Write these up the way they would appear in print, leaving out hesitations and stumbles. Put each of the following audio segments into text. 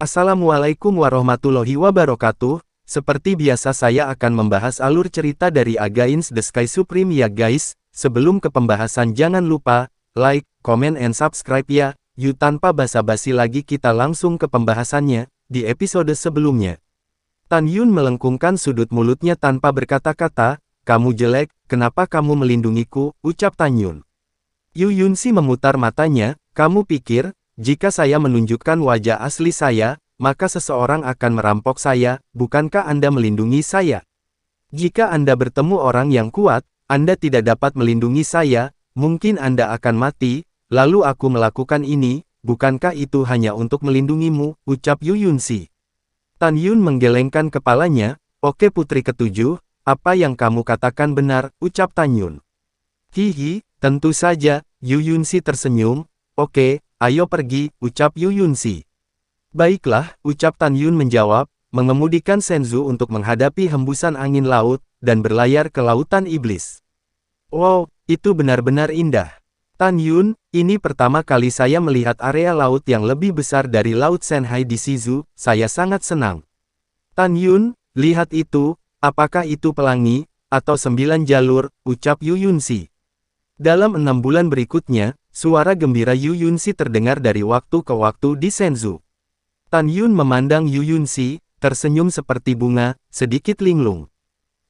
Assalamualaikum warahmatullahi wabarakatuh. Seperti biasa saya akan membahas alur cerita dari Against the Sky Supreme ya guys. Sebelum ke pembahasan jangan lupa, like, comment and subscribe ya. Yuk tanpa basa-basi lagi kita langsung ke pembahasannya. Di episode sebelumnya, Tan Yun melengkungkan sudut mulutnya tanpa berkata-kata. Kamu jelek, kenapa kamu melindungiku, ucap Tan Yun. Yu Yunsi memutar matanya, kamu pikir, jika saya menunjukkan wajah asli saya, maka seseorang akan merampok saya, bukankah Anda melindungi saya? Jika Anda bertemu orang yang kuat, Anda tidak dapat melindungi saya, mungkin Anda akan mati, lalu aku melakukan ini, bukankah itu hanya untuk melindungimu, ucap Yu Yunsi. Tan Yun menggelengkan kepalanya, oke putri ketujuh, apa yang kamu katakan benar, ucap Tan Yun. Hihi, tentu saja, Yu Yunsi tersenyum, oke, ayo pergi, ucap Yu Yunsi. Baiklah, ucap Tan Yun menjawab, mengemudikan Senzu untuk menghadapi hembusan angin laut, dan berlayar ke lautan iblis. Wow, itu benar-benar indah. Tan Yun, ini pertama kali saya melihat area laut yang lebih besar dari Laut Shanghai di Shizu, saya sangat senang. Tan Yun, lihat itu, apakah itu pelangi, atau 9 jalur, ucap Yu Yunsi. Dalam 6 bulan berikutnya, suara gembira Yu Yunsi terdengar dari waktu ke waktu di Senzu. Tan Yun memandang Yu Yunsi, tersenyum seperti bunga, sedikit linglung.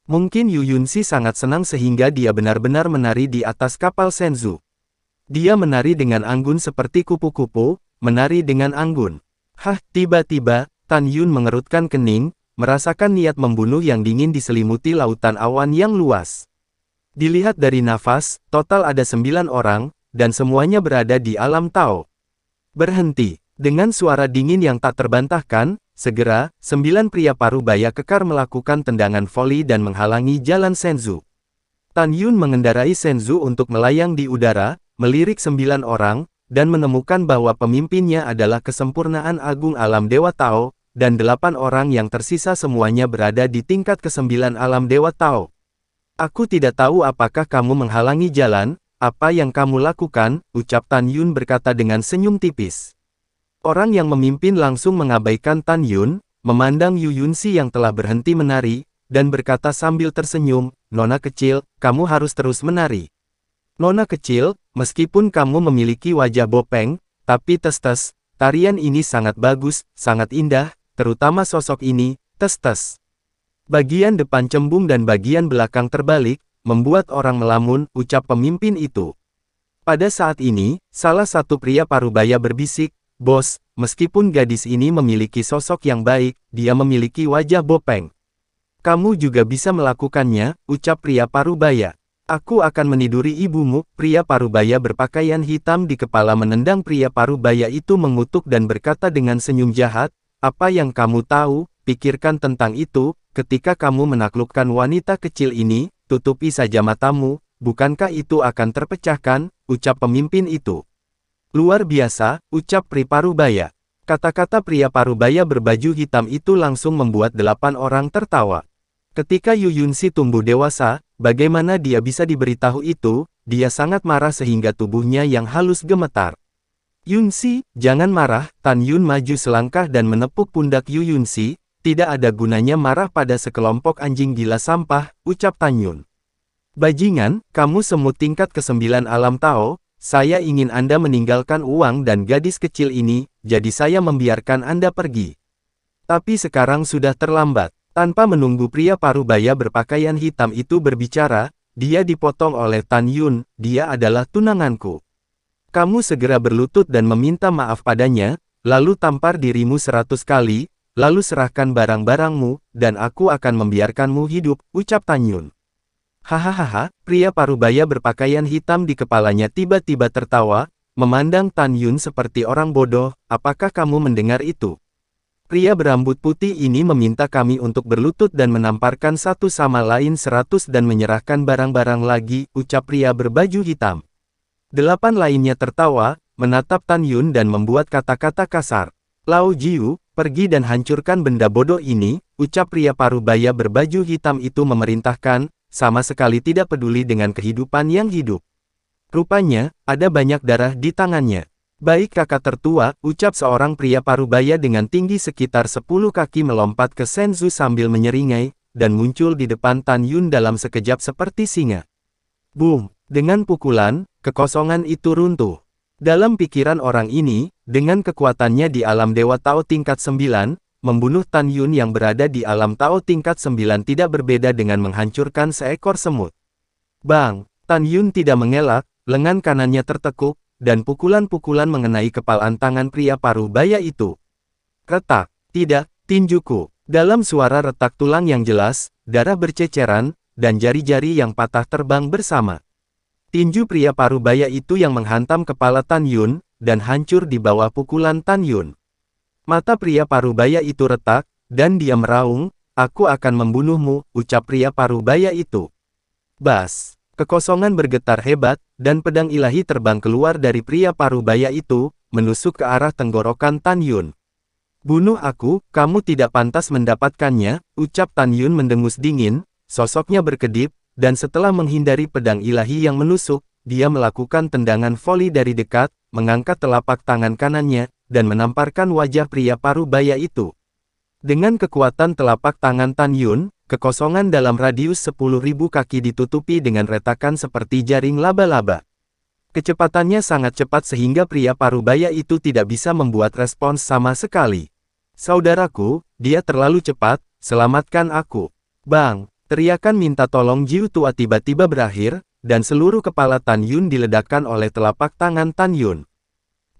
Mungkin Yu Yunsi sangat senang sehingga dia benar-benar menari di atas kapal Senzu. Dia menari dengan anggun seperti kupu-kupu, menari dengan anggun. Tiba-tiba, Tan Yun mengerutkan kening, merasakan niat membunuh yang dingin diselimuti lautan awan yang luas. Dilihat dari nafas, total ada 9 orang, dan semuanya berada di alam Tao. Berhenti. Dengan suara dingin yang tak terbantahkan, segera, 9 pria parubaya kekar melakukan tendangan voli dan menghalangi jalan Senzu. Tan Yun mengendarai Senzu untuk melayang di udara, melirik 9 orang, dan menemukan bahwa pemimpinnya adalah kesempurnaan agung alam Dewa Tao, dan 8 orang yang tersisa semuanya berada di tingkat ke-9 alam Dewa Tao. Aku tidak tahu apakah kamu menghalangi jalan, apa yang kamu lakukan, ucap Tan Yun berkata dengan senyum tipis. Orang yang memimpin langsung mengabaikan Tan Yun, memandang Yu Yunsi yang telah berhenti menari, dan berkata sambil tersenyum, Nona kecil, kamu harus terus menari. Nona kecil, meskipun kamu memiliki wajah bopeng, tapi tes-tes, tarian ini sangat bagus, sangat indah, terutama sosok ini, tes-tes. Bagian depan cembung dan bagian belakang terbalik, membuat orang melamun, ucap pemimpin itu. Pada saat ini, salah satu pria parubaya berbisik, Bos, meskipun gadis ini memiliki sosok yang baik, dia memiliki wajah bopeng. Kamu juga bisa melakukannya, ucap pria parubaya. Aku akan meniduri ibumu, pria parubaya berpakaian hitam di kepala menendang pria parubaya itu mengutuk dan berkata dengan senyum jahat, apa yang kamu tahu, pikirkan tentang itu, ketika kamu menaklukkan wanita kecil ini, tutupi saja matamu, bukankah itu akan terpecahkan, ucap pemimpin itu. Luar biasa, ucap pria parubaya. Kata-kata pria parubaya berbaju hitam itu langsung membuat 8 orang tertawa. Ketika Yu Yunsi tumbuh dewasa, bagaimana dia bisa diberitahu itu, dia sangat marah sehingga tubuhnya yang halus gemetar. Yunsi, jangan marah, Tan Yun maju selangkah dan menepuk pundak Yu Yunsi, tidak ada gunanya marah pada sekelompok anjing gila sampah, ucap Tan Yun. Bajingan, kamu semut tingkat ke-9 alam Tao, saya ingin Anda meninggalkan uang dan gadis kecil ini, jadi saya membiarkan Anda pergi. Tapi sekarang sudah terlambat. Tanpa menunggu pria parubaya berpakaian hitam itu berbicara, dia dipotong oleh Tan Yun, dia adalah tunanganku. Kamu segera berlutut dan meminta maaf padanya, lalu tampar dirimu 100 kali, lalu serahkan barang-barangmu, dan aku akan membiarkanmu hidup, ucap Tan Yun. Hahaha, pria parubaya berpakaian hitam di kepalanya tiba-tiba tertawa, memandang Tan Yun seperti orang bodoh, apakah kamu mendengar itu? Pria berambut putih ini meminta kami untuk berlutut dan menamparkan satu sama lain 100 dan menyerahkan barang-barang lagi, ucap pria berbaju hitam. 8 lainnya tertawa, menatap Tan Yun dan membuat kata-kata kasar. Lao Jiu, pergi dan hancurkan benda bodoh ini, ucap pria parubaya berbaju hitam itu memerintahkan, sama sekali tidak peduli dengan kehidupan yang hidup. Rupanya, ada banyak darah di tangannya. Baik kakak tertua, ucap seorang pria parubaya dengan tinggi sekitar 10 kaki melompat ke Senzu sambil menyeringai, dan muncul di depan Tan Yun dalam sekejap seperti singa. Boom! Dengan pukulan, kekosongan itu runtuh. Dalam pikiran orang ini, dengan kekuatannya di alam Dewa Tao tingkat 9, membunuh Tan Yun yang berada di alam Tao tingkat 9 tidak berbeda dengan menghancurkan seekor semut. Bang! Tan Yun tidak mengelak, lengan kanannya tertekuk, dan pukulan-pukulan mengenai kepalan tangan pria parubaya itu. Retak! Tidak, tinjuku! Dalam suara retak tulang yang jelas, darah berceceran, dan jari-jari yang patah terbang bersama. Tinju pria parubaya itu yang menghantam kepala Tan Yun, dan hancur di bawah pukulan Tan Yun. Mata pria parubaya itu retak, dan dia meraung, "Aku akan membunuhmu," ucap pria parubaya itu. Bas! Kekosongan bergetar hebat, dan pedang ilahi terbang keluar dari pria parubaya itu, menusuk ke arah tenggorokan Tan Yun. "Bunuh aku, kamu tidak pantas mendapatkannya," ucap Tan Yun mendengus dingin, sosoknya berkedip, dan setelah menghindari pedang ilahi yang menusuk, dia melakukan tendangan voli dari dekat, mengangkat telapak tangan kanannya, dan menamparkan wajah pria parubaya itu. Dengan kekuatan telapak tangan Tan Yun, kekosongan dalam radius 10.000 kaki ditutupi dengan retakan seperti jaring laba-laba. Kecepatannya sangat cepat sehingga pria parubaya itu tidak bisa membuat respons sama sekali. "Saudaraku, dia terlalu cepat, selamatkan aku." Bang! Teriakan minta tolong Jiu Tua tiba-tiba berakhir, dan seluruh kepala Tan Yun diledakkan oleh telapak tangan Tan Yun.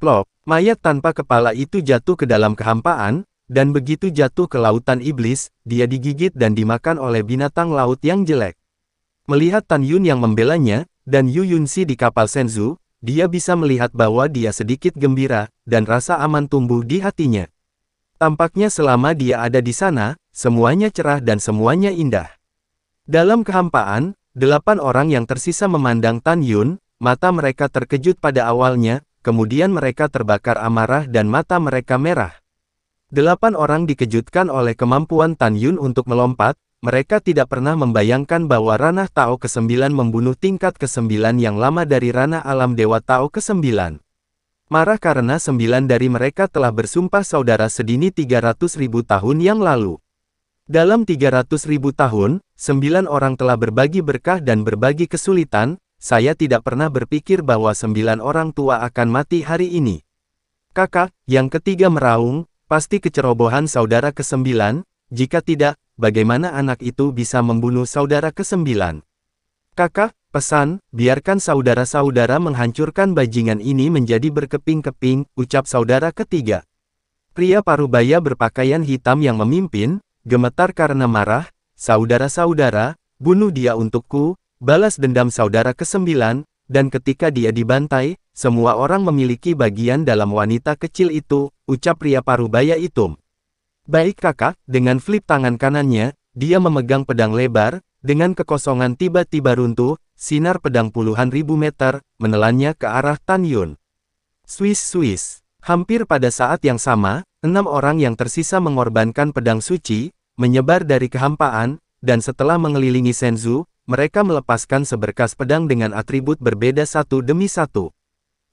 Plop! Mayat tanpa kepala itu jatuh ke dalam kehampaan, dan begitu jatuh ke lautan iblis, dia digigit dan dimakan oleh binatang laut yang jelek. Melihat Tan Yun yang membelanya, dan Yu Yunxi di kapal Senzu, dia bisa melihat bahwa dia sedikit gembira, dan rasa aman tumbuh di hatinya. Tampaknya selama dia ada di sana, semuanya cerah dan semuanya indah. Dalam kehampaan, 8 orang yang tersisa memandang Tan Yun, mata mereka terkejut pada awalnya, kemudian mereka terbakar amarah dan mata mereka merah. 8 orang dikejutkan oleh kemampuan Tan Yun untuk melompat, mereka tidak pernah membayangkan bahwa ranah Tao ke-9 membunuh tingkat ke-9 yang lama dari ranah alam Dewa Tao ke-9. Marah karena 9 dari mereka telah bersumpah saudara sedini 300.000 tahun yang lalu. Dalam 300.000 tahun, 9 orang telah berbagi berkah dan berbagi kesulitan, saya tidak pernah berpikir bahwa 9 orang tua akan mati hari ini. Kakak, yang ketiga meraung, pasti kecerobohan saudara ke-9, jika tidak, bagaimana anak itu bisa membunuh saudara ke-9? Kakak, pesan, biarkan saudara-saudara menghancurkan bajingan ini menjadi berkeping-keping, ucap saudara ketiga. Pria parubaya berpakaian hitam yang memimpin, gemetar karena marah, "Saudara-saudara, bunuh dia untukku, balas dendam saudara ke-9, dan ketika dia dibantai, semua orang memiliki bagian dalam wanita kecil itu," ucap pria parubaya itu. "Baik kakak," dengan flip tangan kanannya, dia memegang pedang lebar, dengan kekosongan tiba-tiba runtuh, sinar pedang puluhan ribu meter, menelannya ke arah Tan Yun. Swiss. Hampir pada saat yang sama, 6 orang yang tersisa mengorbankan pedang suci, menyebar dari kehampaan, dan setelah mengelilingi Senzu, mereka melepaskan seberkas pedang dengan atribut berbeda satu demi satu.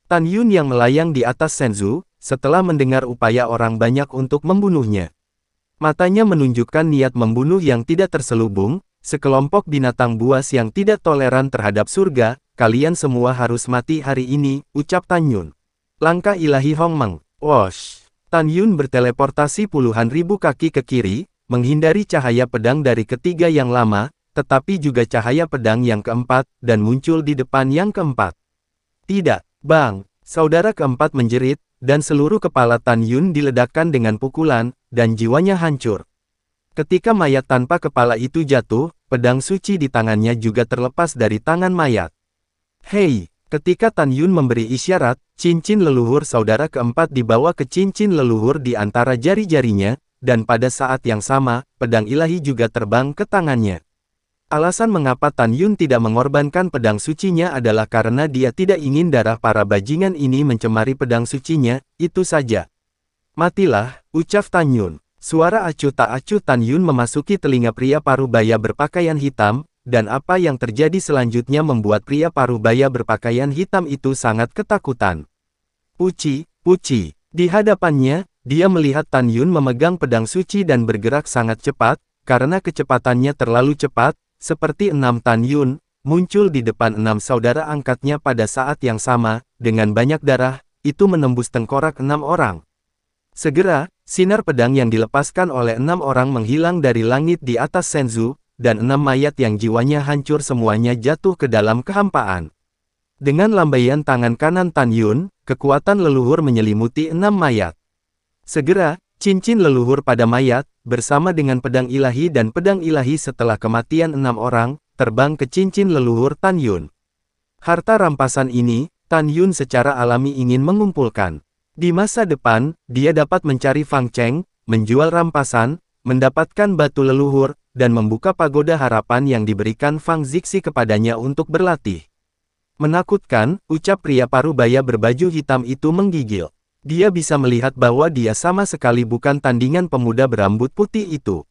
Tan Yun yang melayang di atas Senzu, setelah mendengar upaya orang banyak untuk membunuhnya. Matanya menunjukkan niat membunuh yang tidak terselubung, sekelompok binatang buas yang tidak toleran terhadap surga, "Kalian semua harus mati hari ini," ucap Tan Yun. Langkah ilahi Hongmeng. Wosh! Tan Yun berteleportasi puluhan ribu kaki ke kiri, menghindari cahaya pedang dari ketiga yang lama, tetapi juga cahaya pedang yang keempat, dan muncul di depan yang keempat. "Tidak, Bang!" Saudara keempat menjerit, dan seluruh kepala Tan Yun diledakkan dengan pukulan, dan jiwanya hancur. Ketika mayat tanpa kepala itu jatuh, pedang suci di tangannya juga terlepas dari tangan mayat. "Hei!" Ketika Tan Yun memberi isyarat, cincin leluhur saudara keempat dibawa ke cincin leluhur di antara jari-jarinya, dan pada saat yang sama, pedang ilahi juga terbang ke tangannya. Alasan mengapa Tan Yun tidak mengorbankan pedang sucinya adalah karena dia tidak ingin darah para bajingan ini mencemari pedang sucinya, itu saja. "Matilah," ucap Tan Yun. Suara acuh tak acuh Tan Yun memasuki telinga pria parubaya berpakaian hitam, dan apa yang terjadi selanjutnya membuat pria parubaya berpakaian hitam itu sangat ketakutan. Puci, Puci. Di hadapannya, dia melihat Tan Yun memegang pedang suci dan bergerak sangat cepat, karena kecepatannya terlalu cepat, seperti 6 Tan Yun, muncul di depan 6 saudara angkatnya pada saat yang sama, dengan banyak darah, itu menembus tengkorak 6 orang. Segera, sinar pedang yang dilepaskan oleh 6 orang menghilang dari langit di atas Senzu, dan 6 mayat yang jiwanya hancur semuanya jatuh ke dalam kehampaan. Dengan lambaian tangan kanan Tan Yun, kekuatan leluhur menyelimuti 6 mayat. Segera, cincin leluhur pada mayat, bersama dengan pedang ilahi dan pedang ilahi setelah kematian 6 orang, terbang ke cincin leluhur Tan Yun. Harta rampasan ini, Tan Yun secara alami ingin mengumpulkan. Di masa depan, dia dapat mencari Fang Cheng, menjual rampasan, mendapatkan batu leluhur, dan membuka pagoda harapan yang diberikan Fang Zixi kepadanya untuk berlatih. Menakutkan, ucap pria parubaya berbaju hitam itu menggigil. Dia bisa melihat bahwa dia sama sekali bukan tandingan pemuda berambut putih itu.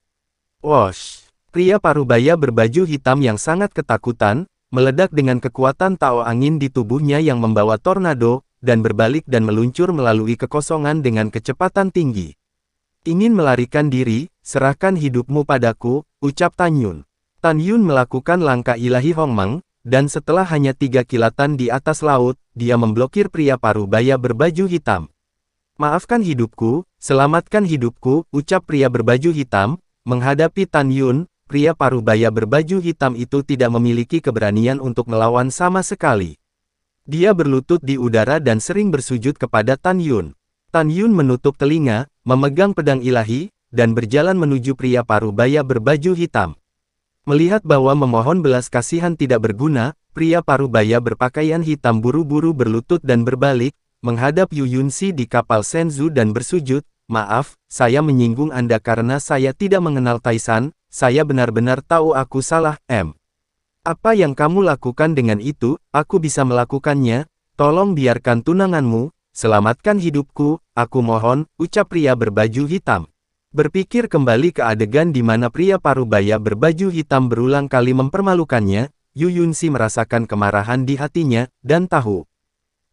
Wosh! Pria parubaya berbaju hitam yang sangat ketakutan, meledak dengan kekuatan tao angin di tubuhnya yang membawa tornado, dan berbalik dan meluncur melalui kekosongan dengan kecepatan tinggi. Ingin melarikan diri, serahkan hidupmu padaku, ucap Tan Yun. Tan Yun melakukan langkah ilahi Hongmeng, dan setelah hanya 3 kilatan di atas laut, dia memblokir pria parubaya berbaju hitam. Maafkan hidupku, selamatkan hidupku, ucap pria berbaju hitam, menghadapi Tan Yun. Pria parubaya berbaju hitam itu tidak memiliki keberanian untuk melawan sama sekali. Dia berlutut di udara dan sering bersujud kepada Tan Yun. Tan Yun menutup telinga, memegang pedang ilahi, dan berjalan menuju pria parubaya berbaju hitam. Melihat bahwa memohon belas kasihan tidak berguna, pria parubaya berpakaian hitam buru-buru berlutut dan berbalik, menghadap Yu Yunxi di kapal Senzu dan bersujud, "Maaf, saya menyinggung Anda karena saya tidak mengenal Taisan. Saya benar-benar tahu aku salah, Apa yang kamu lakukan dengan itu, aku bisa melakukannya, tolong biarkan tunanganmu, selamatkan hidupku, aku mohon," ucap pria berbaju hitam. Berpikir kembali ke adegan di mana pria parubaya berbaju hitam berulang kali mempermalukannya, Yu Yunxi merasakan kemarahan di hatinya, dan tahu.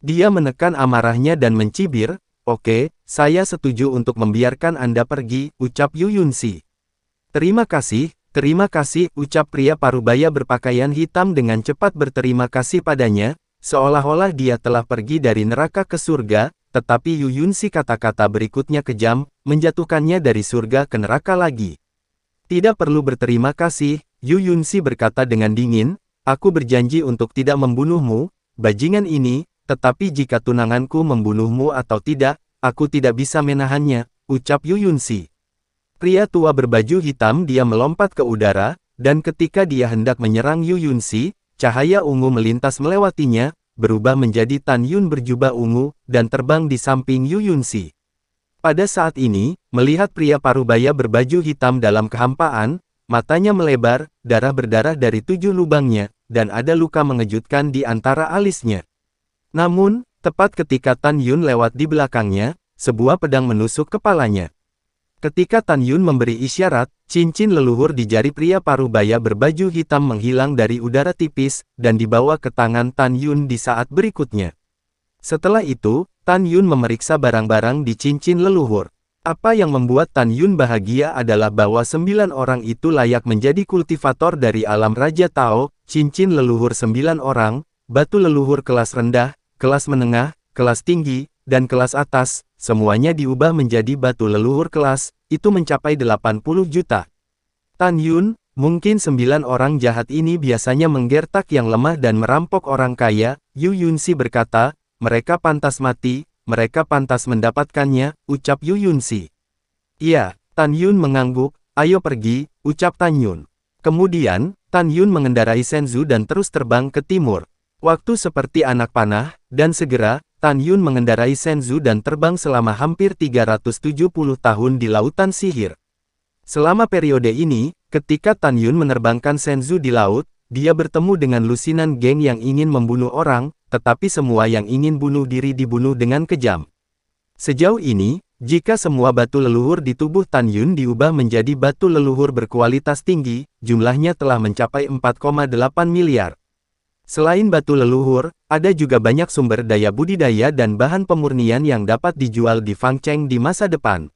Dia menekan amarahnya dan mencibir, "Oke, saya setuju untuk membiarkan Anda pergi," ucap Yu Yunxi. Terima kasih, ucap pria parubaya berpakaian hitam dengan cepat berterima kasih padanya, seolah-olah dia telah pergi dari neraka ke surga, tetapi Yu Yunxi kata-kata berikutnya kejam, menjatuhkannya dari surga ke neraka lagi. Tidak perlu berterima kasih, Yu Yunxi berkata dengan dingin, "Aku berjanji untuk tidak membunuhmu, bajingan ini, tetapi jika tunanganku membunuhmu atau tidak, aku tidak bisa menahannya," ucap Yu Yunxi. Pria tua berbaju hitam dia melompat ke udara, dan ketika dia hendak menyerang Yu Yunxi, cahaya ungu melintas melewatinya, berubah menjadi Tan Yun berjubah ungu, dan terbang di samping Yu Yunxi. Pada saat ini, melihat pria parubaya berbaju hitam dalam kehampaan, matanya melebar, darah berdarah dari 7 lubangnya, dan ada luka mengejutkan di antara alisnya. Namun, tepat ketika Tan Yun lewat di belakangnya, sebuah pedang menusuk kepalanya. Ketika Tan Yun memberi isyarat, cincin leluhur di jari pria parubaya berbaju hitam menghilang dari udara tipis, dan dibawa ke tangan Tan Yun di saat berikutnya. Setelah itu, Tan Yun memeriksa barang-barang di cincin leluhur. Apa yang membuat Tan Yun bahagia adalah bahwa 9 orang itu layak menjadi kultivator dari alam Raja Tao, cincin leluhur 9 orang, batu leluhur kelas rendah, kelas menengah, kelas tinggi, dan kelas atas, semuanya diubah menjadi batu leluhur kelas, itu mencapai 80 juta. Tan Yun, mungkin 9 orang jahat ini biasanya menggertak yang lemah dan merampok orang kaya, Yu Yunxi berkata, "Mereka pantas mati, mereka pantas mendapatkannya," ucap Yu Yunxi. "Iya," Tan Yun mengangguk, "ayo pergi," ucap Tan Yun. Kemudian, Tan Yun mengendarai Senzu dan terus terbang ke timur. Waktu seperti anak panah, dan segera, Tan Yun mengendarai Senzu dan terbang selama hampir 370 tahun di lautan sihir. Selama periode ini, ketika Tan Yun menerbangkan Senzu di laut, dia bertemu dengan lusinan geng yang ingin membunuh orang, tetapi semua yang ingin bunuh diri dibunuh dengan kejam. Sejauh ini, jika semua batu leluhur di tubuh Tan Yun diubah menjadi batu leluhur berkualitas tinggi, jumlahnya telah mencapai 4,8 miliar. Selain batu leluhur, ada juga banyak sumber daya budidaya dan bahan pemurnian yang dapat dijual di Fangcheng di masa depan.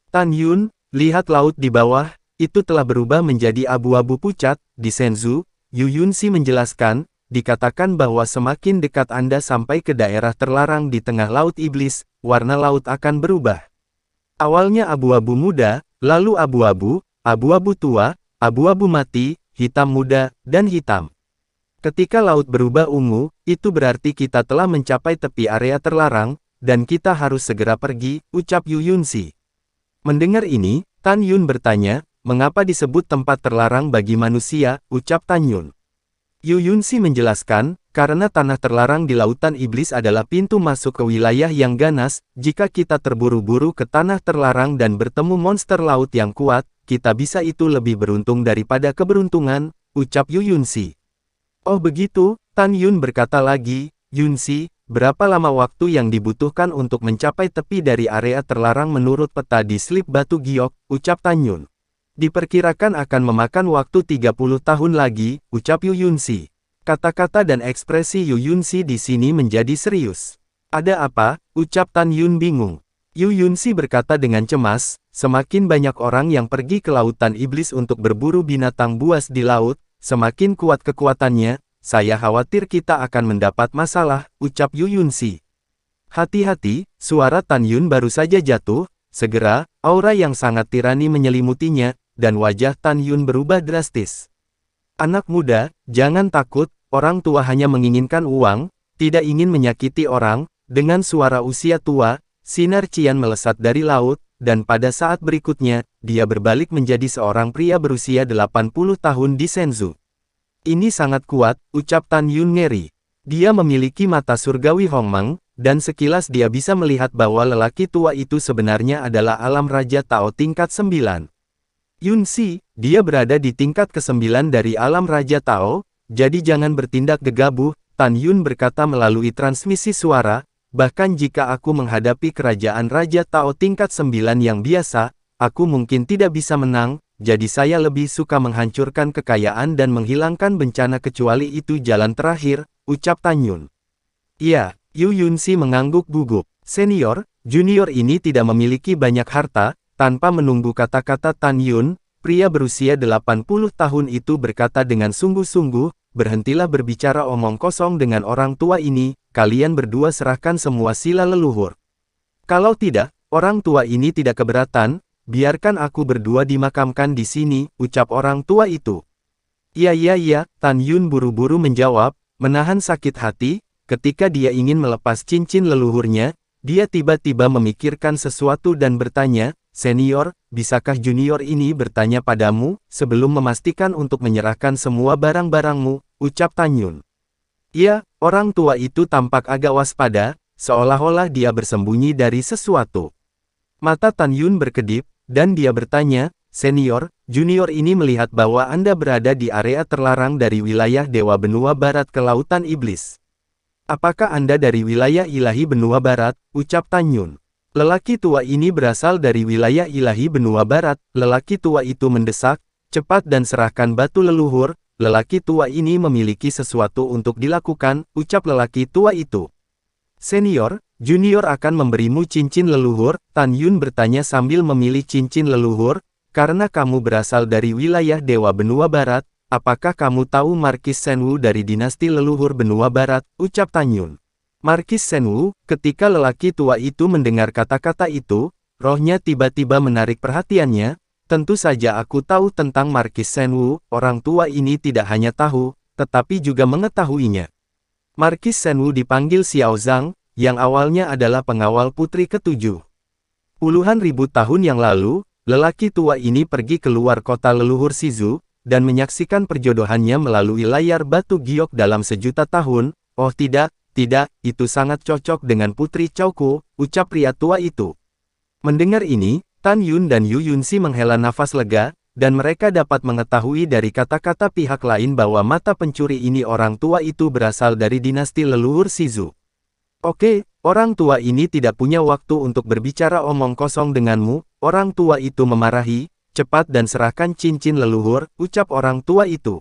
Tan Yun, lihat laut di bawah, itu telah berubah menjadi abu-abu pucat, di Shenzhou, Yu Yunxi menjelaskan, dikatakan bahwa semakin dekat Anda sampai ke daerah terlarang di tengah Laut Iblis, warna laut akan berubah. Awalnya abu-abu muda, lalu abu-abu, abu-abu tua, abu-abu mati, hitam muda, dan hitam. Ketika laut berubah ungu, itu berarti kita telah mencapai tepi area terlarang, dan kita harus segera pergi, ucap Yu Yunxi. Mendengar ini, Tan Yun bertanya, mengapa disebut tempat terlarang bagi manusia, ucap Tan Yun. Yu Yunxi menjelaskan, karena tanah terlarang di Lautan Iblis adalah pintu masuk ke wilayah yang ganas, jika kita terburu-buru ke tanah terlarang dan bertemu monster laut yang kuat, kita bisa itu lebih beruntung daripada keberuntungan, ucap Yu Yunxi. Oh begitu, Tan Yun berkata lagi, Yunxi, berapa lama waktu yang dibutuhkan untuk mencapai tepi dari area terlarang menurut peta di slip batu giok, ucap Tan Yun. Diperkirakan akan memakan waktu 30 tahun lagi, ucap Yu Yunxi. Kata-kata dan ekspresi Yu Yunxi di sini menjadi serius. Ada apa? Ucap Tan Yun bingung. Yu Yunxi berkata dengan cemas, semakin banyak orang yang pergi ke Lautan Iblis untuk berburu binatang buas di laut, semakin kuat kekuatannya, saya khawatir kita akan mendapat masalah, ucap Yu Yunxi. Hati-hati, suara Tan Yun baru saja jatuh, segera, aura yang sangat tirani menyelimutinya, dan wajah Tan Yun berubah drastis. Anak muda, jangan takut, orang tua hanya menginginkan uang, tidak ingin menyakiti orang, dengan suara usia tua, sinar cian melesat dari laut, dan pada saat berikutnya, dia berbalik menjadi seorang pria berusia 80 tahun di Shenzhou. Ini sangat kuat, ucap Tan Yun ngeri. Dia memiliki mata surgawi Hongmeng, dan sekilas dia bisa melihat bahwa lelaki tua itu sebenarnya adalah alam Raja Tao tingkat 9. Yunxi, dia berada di tingkat ke-9 dari alam Raja Tao, jadi jangan bertindak gegabah, Tan Yun berkata melalui transmisi suara, bahkan jika aku menghadapi kerajaan Raja Tao tingkat 9 yang biasa, aku mungkin tidak bisa menang, jadi saya lebih suka menghancurkan kekayaan dan menghilangkan bencana kecuali itu jalan terakhir, ucap Tan Yun. Iya, Yu Yunxi mengangguk gugup. Senior, junior ini tidak memiliki banyak harta. Tanpa menunggu kata-kata Tan Yun, pria berusia 80 tahun itu berkata dengan sungguh-sungguh, berhentilah berbicara omong kosong dengan orang tua ini, kalian berdua serahkan semua sila leluhur. Kalau tidak, orang tua ini tidak keberatan, biarkan aku berdua dimakamkan di sini, ucap orang tua itu. Iya, Tan Yun buru-buru menjawab, menahan sakit hati, ketika dia ingin melepas cincin leluhurnya, dia tiba-tiba memikirkan sesuatu dan bertanya, Senior, bisakah junior ini bertanya padamu, sebelum memastikan untuk menyerahkan semua barang-barangmu, ucap Tan Yun. Iya, orang tua itu tampak agak waspada, seolah-olah dia bersembunyi dari sesuatu. Mata Tan Yun berkedip, dan dia bertanya, Senior, junior ini melihat bahwa Anda berada di area terlarang dari wilayah Dewa Benua Barat ke Lautan Iblis. Apakah Anda dari wilayah ilahi Benua Barat, ucap Tan Yun. Lelaki tua ini berasal dari wilayah ilahi Benua Barat, lelaki tua itu mendesak, cepat dan serahkan batu leluhur, lelaki tua ini memiliki sesuatu untuk dilakukan, ucap lelaki tua itu. Senior, junior akan memberimu cincin leluhur, Tan Yun bertanya sambil memilih cincin leluhur, karena kamu berasal dari wilayah Dewa Benua Barat, apakah kamu tahu Markis Shenwu dari dinasti leluhur Benua Barat, ucap Tan Yun. Markis Shenwu, ketika lelaki tua itu mendengar kata-kata itu, rohnya tiba-tiba menarik perhatiannya, tentu saja aku tahu tentang Markis Shenwu, orang tua ini tidak hanya tahu, tetapi juga mengetahuinya. Markis Shenwu dipanggil Xiao Zhang, yang awalnya adalah pengawal putri ke-7. Puluhan ribu tahun yang lalu, lelaki tua ini pergi keluar kota leluhur Shizhou, dan menyaksikan perjodohannya melalui layar batu giok dalam sejuta tahun, oh tidak, itu sangat cocok dengan Putri Chouko, ucap pria tua itu. Mendengar ini, Tan Yun dan Yu Yunxi menghela nafas lega, dan mereka dapat mengetahui dari kata-kata pihak lain bahwa mata pencuri ini orang tua itu berasal dari dinasti leluhur Shizhou. Oke, orang tua ini tidak punya waktu untuk berbicara omong kosong denganmu, orang tua itu memarahi, cepat dan serahkan cincin leluhur, ucap orang tua itu.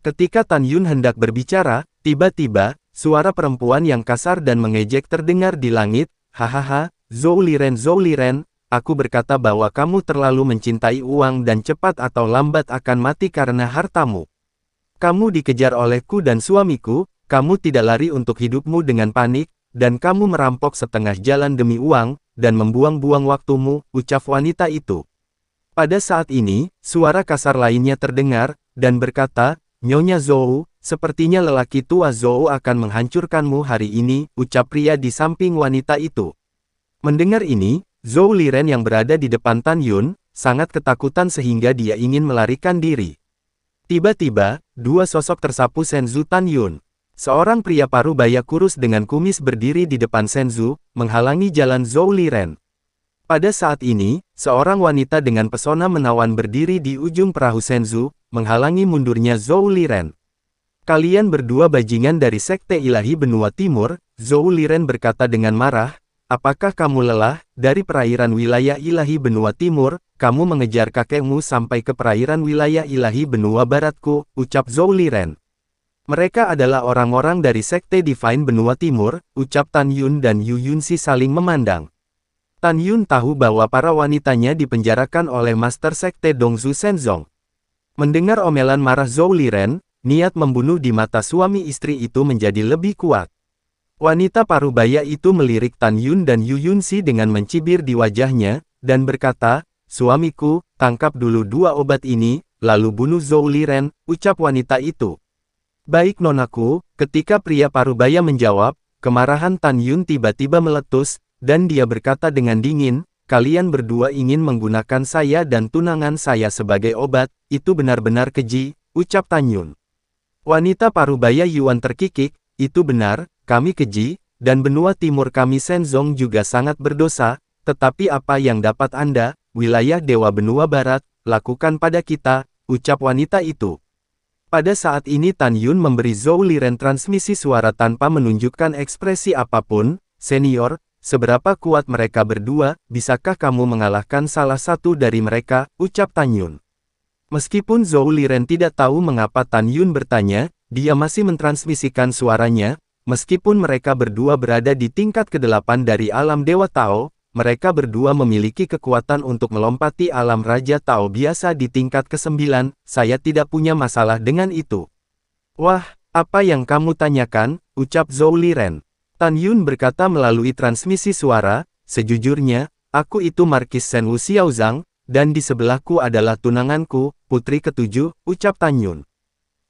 Ketika Tan Yun hendak berbicara, Tiba-tiba, suara perempuan yang kasar dan mengejek terdengar di langit. Hahaha, Zhou Liren, aku berkata bahwa kamu terlalu mencintai uang dan cepat atau lambat akan mati karena hartamu. Kamu dikejar olehku dan suamiku, kamu tidak lari untuk hidupmu dengan panik, dan kamu merampok setengah jalan demi uang, dan membuang-buang waktumu, ucap wanita itu. Pada saat ini, suara kasar lainnya terdengar, dan berkata, Nyonya Zhou, sepertinya lelaki tua Zhou akan menghancurkanmu hari ini, ucap pria di samping wanita itu. Mendengar ini, Zhou Liren yang berada di depan Tan Yun, sangat ketakutan sehingga dia ingin melarikan diri. Tiba-tiba, dua sosok tersapu Senzu Tan Yun. Seorang pria parubaya kurus dengan kumis berdiri di depan Senzu, menghalangi jalan Zhou Liren. Pada saat ini, seorang wanita dengan pesona menawan berdiri di ujung perahu Senzu, menghalangi mundurnya Zhou Liren. Kalian berdua bajingan dari Sekte Ilahi Benua Timur, Zhou Liren berkata dengan marah, apakah kamu lelah, dari perairan wilayah Ilahi Benua Timur, kamu mengejar kakekmu sampai ke perairan wilayah Ilahi Benua Baratku, ucap Zhou Liren. Mereka adalah orang-orang dari Sekte Divine Benua Timur, ucap Tan Yun dan Yu Yunxi saling memandang. Tan Yun tahu bahwa para wanitanya dipenjarakan oleh Master Sekte Dongzu Shenzong. Mendengar omelan marah Zhou Liren, niat membunuh di mata suami istri itu menjadi lebih kuat. Wanita parubaya itu melirik Tan Yun dan Yu Yunxi dengan mencibir di wajahnya, dan berkata, suamiku, tangkap dulu dua obat ini, lalu bunuh Zhou Liren, ucap wanita itu. Baik nonaku, ketika pria parubaya menjawab, kemarahan Tan Yun tiba-tiba meletus, dan dia berkata dengan dingin, kalian berdua ingin menggunakan saya dan tunangan saya sebagai obat, itu benar-benar keji, ucap Tan Yun. Wanita parubaya Yuan terkikik, itu benar, kami keji, dan benua timur kami Shenzong juga sangat berdosa, tetapi apa yang dapat Anda, wilayah Dewa Benua Barat, lakukan pada kita, ucap wanita itu. Pada saat ini Tan Yun memberi Zhou Liren transmisi suara tanpa menunjukkan ekspresi apapun, senior, seberapa kuat mereka berdua, bisakah kamu mengalahkan salah satu dari mereka, ucap Tan Yun. Meskipun Zhou Liren tidak tahu mengapa Tan Yun bertanya, dia masih mentransmisikan suaranya, meskipun mereka berdua berada di tingkat ke-8 dari alam Dewa Tao, mereka berdua memiliki kekuatan untuk melompati alam Raja Tao biasa di tingkat ke-9, saya tidak punya masalah dengan itu. Wah, apa yang kamu tanyakan, ucap Zhou Liren. Tan Yun berkata melalui transmisi suara, sejujurnya, aku itu Markis Shen Wu Xiaozang, dan di sebelahku adalah tunanganku, putri ketujuh, ucap Tan Yun.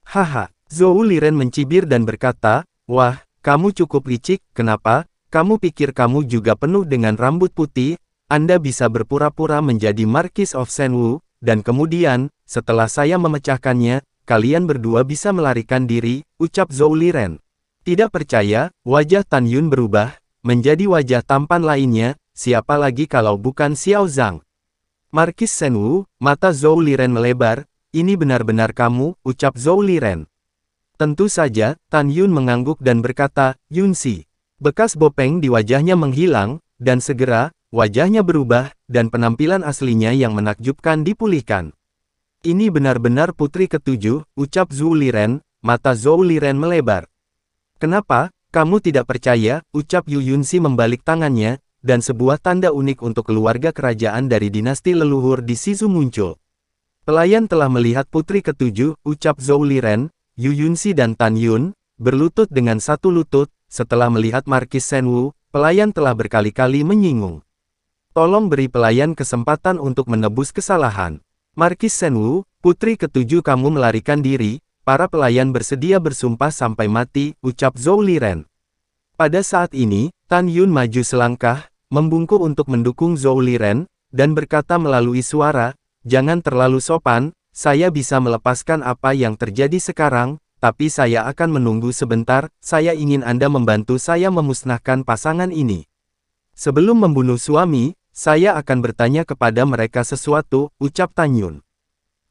Haha, Zhou Liren mencibir dan berkata, wah, kamu cukup licik, kenapa? Kamu pikir kamu juga penuh dengan rambut putih, Anda bisa berpura-pura menjadi Markis of Shen Wu, dan kemudian, setelah saya memecahkannya, kalian berdua bisa melarikan diri, ucap Zhou Liren. Tidak percaya, wajah Tan Yun berubah, menjadi wajah tampan lainnya, siapa lagi kalau bukan Xiao Zhang. Markis Shen Wu, mata Zhou Liren melebar, ini benar-benar kamu, ucap Zhou Liren. Tentu saja, Tan Yun mengangguk dan berkata, Yunxi. Bekas bopeng di wajahnya menghilang, dan segera, wajahnya berubah, dan penampilan aslinya yang menakjubkan dipulihkan. Ini benar-benar putri ketujuh, ucap Zhou Liren, mata Zhou Liren melebar. Kenapa, kamu tidak percaya, ucap Yu Yunxi membalik tangannya, dan sebuah tanda unik untuk keluarga kerajaan dari dinasti leluhur di Shizu muncul. Pelayan telah melihat putri ketujuh, ucap Zhou Liren, Yu Yunxi dan Tan Yun, berlutut dengan satu lutut, setelah melihat Markis Shen Wu, pelayan telah berkali-kali menyinggung. Tolong beri pelayan kesempatan untuk menebus kesalahan. Markis Shen Wu, putri ketujuh kamu melarikan diri, para pelayan bersedia bersumpah sampai mati, ucap Zhou Liren. Pada saat ini, Tan Yun maju selangkah, membungkuk untuk mendukung Zhou Liren, dan berkata melalui suara, jangan terlalu sopan, saya bisa melepaskan apa yang terjadi sekarang, tapi saya akan menunggu sebentar, saya ingin Anda membantu saya memusnahkan pasangan ini. Sebelum membunuh suami, saya akan bertanya kepada mereka sesuatu, ucap Tan Yun.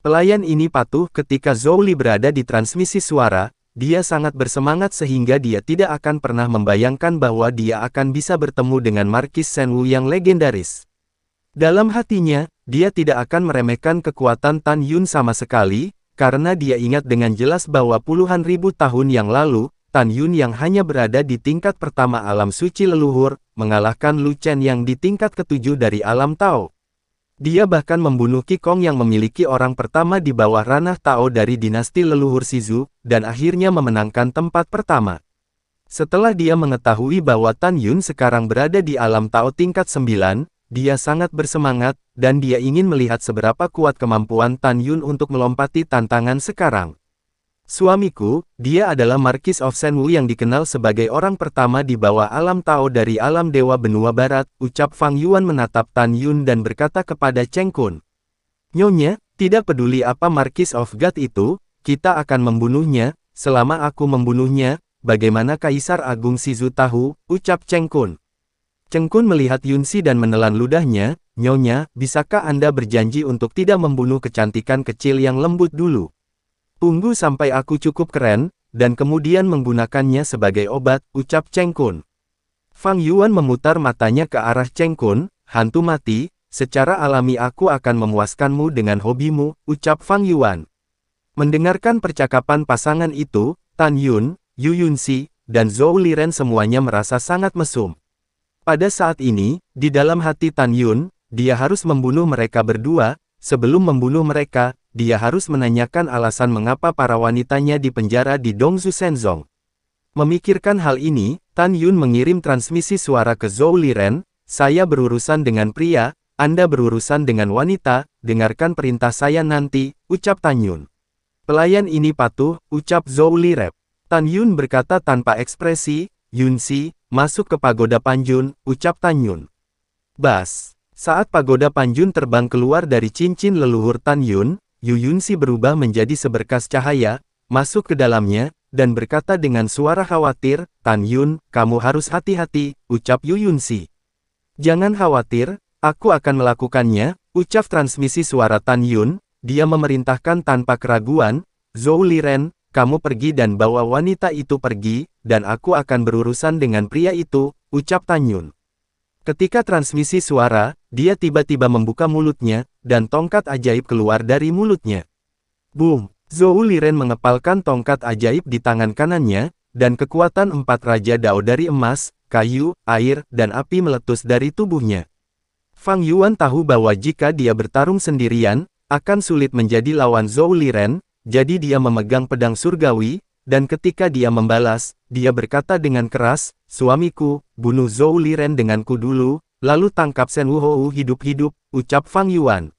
Pelayan ini patuh ketika Zhou Li berada di transmisi suara, dia sangat bersemangat sehingga dia tidak akan pernah membayangkan bahwa dia akan bisa bertemu dengan Markis Shen Wu yang legendaris. Dalam hatinya, dia tidak akan meremehkan kekuatan Tan Yun sama sekali, karena dia ingat dengan jelas bahwa puluhan ribu tahun yang lalu, Tan Yun yang hanya berada di tingkat pertama alam suci leluhur, mengalahkan Lu Chen yang di tingkat ketujuh dari alam Tao. Dia bahkan membunuh Qi Gong yang memiliki orang pertama di bawah ranah Tao dari dinasti leluhur Shizu, dan akhirnya memenangkan tempat pertama. Setelah dia mengetahui bahwa Tan Yun sekarang berada di alam Tao tingkat 9, dia sangat bersemangat, dan dia ingin melihat seberapa kuat kemampuan Tan Yun untuk melompati tantangan sekarang. Suamiku, dia adalah Marquis of Shenwu yang dikenal sebagai orang pertama di bawah alam Tao dari alam Dewa Benua Barat, ucap Fang Yuan menatap Tan Yun dan berkata kepada Cheng Kun. Nyonya, tidak peduli apa Marquis of God itu, kita akan membunuhnya, selama aku membunuhnya, bagaimana Kaisar Agung Shizu tahu, ucap Cheng Kun. Cheng Kun melihat Yunsi dan menelan ludahnya, Nyonya, bisakah Anda berjanji untuk tidak membunuh kecantikan kecil yang lembut dulu? Tunggu sampai aku cukup keren, dan kemudian menggunakannya sebagai obat, ucap Cheng Kun. Fang Yuan memutar matanya ke arah Cheng Kun, hantu mati, secara alami aku akan memuaskanmu dengan hobimu, ucap Fang Yuan. Mendengarkan percakapan pasangan itu, Tan Yun, Yu Yunsi, dan Zhou Liren semuanya merasa sangat mesum. Pada saat ini, di dalam hati Tan Yun, dia harus membunuh mereka berdua. Sebelum membunuh mereka, dia harus menanyakan alasan mengapa para wanitanya dipenjara di Dongzu Shenzong. Memikirkan hal ini, Tan Yun mengirim transmisi suara ke Zhou Liren, saya berurusan dengan pria, Anda berurusan dengan wanita, dengarkan perintah saya nanti, ucap Tan Yun. Pelayan ini patuh, ucap Zhou Liren. Tan Yun berkata tanpa ekspresi, Yunsi, masuk ke pagoda Panjun, ucap Tan Yun. Bas. Saat pagoda Panjun terbang keluar dari cincin leluhur Tan Yun, Yu Yunsi berubah menjadi seberkas cahaya, masuk ke dalamnya, dan berkata dengan suara khawatir, Tan Yun, kamu harus hati-hati, ucap Yu Yunsi. Jangan khawatir, aku akan melakukannya, ucap transmisi suara Tan Yun, dia memerintahkan tanpa keraguan, Zhou Liren, kamu pergi dan bawa wanita itu pergi, dan aku akan berurusan dengan pria itu, ucap Tan Yun. Ketika transmisi suara, dia tiba-tiba membuka mulutnya, dan tongkat ajaib keluar dari mulutnya. Boom! Zhou Liren mengepalkan tongkat ajaib di tangan kanannya, dan kekuatan 4 Raja Dao dari emas, kayu, air, dan api meletus dari tubuhnya. Fang Yuan tahu bahwa jika dia bertarung sendirian, akan sulit menjadi lawan Zhou Liren, jadi dia memegang pedang surgawi, dan ketika dia membalas, dia berkata dengan keras, suamiku, bunuh Zhou Liren denganku dulu, lalu tangkap Shen Wuhou hidup-hidup, ucap Fang Yuan.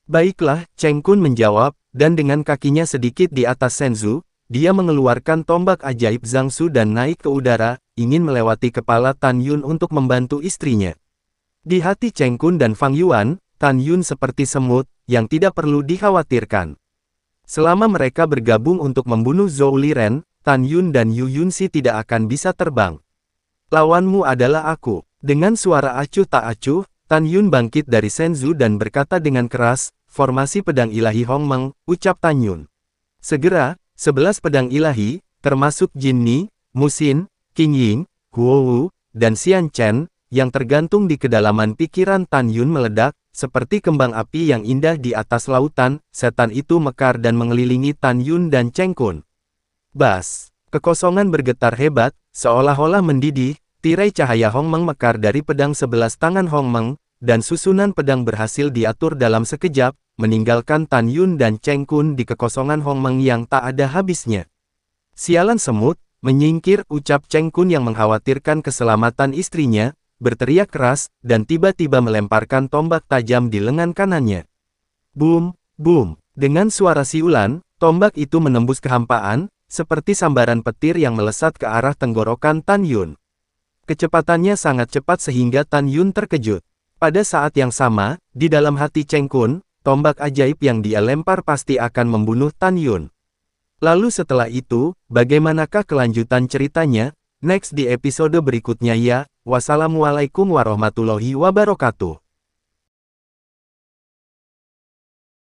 Baiklah, Cheng Kun menjawab, dan dengan kakinya sedikit di atas Shenzhou, dia mengeluarkan tombak ajaib Zhangsu dan naik ke udara, ingin melewati kepala Tan Yun untuk membantu istrinya. Di hati Cheng Kun dan Fang Yuan, Tan Yun seperti semut, yang tidak perlu dikhawatirkan. Selama mereka bergabung untuk membunuh Zhou Liren, Tan Yun dan Yu Yunsi tidak akan bisa terbang. Lawanmu adalah aku. Dengan suara acuh tak acuh, Tan Yun bangkit dari Shenzhou dan berkata dengan keras, formasi pedang ilahi Hongmeng, ucap Tan Yun. Segera, 11 pedang ilahi, termasuk Jin Ni, Musin, Qing Ying, Huowu, dan Xian Chen, yang tergantung di kedalaman pikiran Tan Yun meledak, seperti kembang api yang indah di atas lautan, setan itu mekar dan mengelilingi Tan Yun dan Cheng Kun. Bas! Kekosongan bergetar hebat, seolah-olah mendidih, tirai cahaya Hongmeng mekar dari pedang 11 tangan Hongmeng, dan susunan pedang berhasil diatur dalam sekejap, meninggalkan Tan Yun dan Cheng Kun di kekosongan Hongmeng yang tak ada habisnya. Sialan semut, menyingkir, ucap Cheng Kun yang mengkhawatirkan keselamatan istrinya, berteriak keras, dan tiba-tiba melemparkan tombak tajam di lengan kanannya. Boom, boom. Dengan suara siulan, tombak itu menembus kehampaan, seperti sambaran petir yang melesat ke arah tenggorokan Tan Yun. Kecepatannya sangat cepat sehingga Tan Yun terkejut. Pada saat yang sama, di dalam hati Cheng Kun, tombak ajaib yang dia lempar pasti akan membunuh Tan Yun. Lalu setelah itu, bagaimanakah kelanjutan ceritanya? Next di episode berikutnya ya. Wassalamualaikum warahmatullahi wabarakatuh.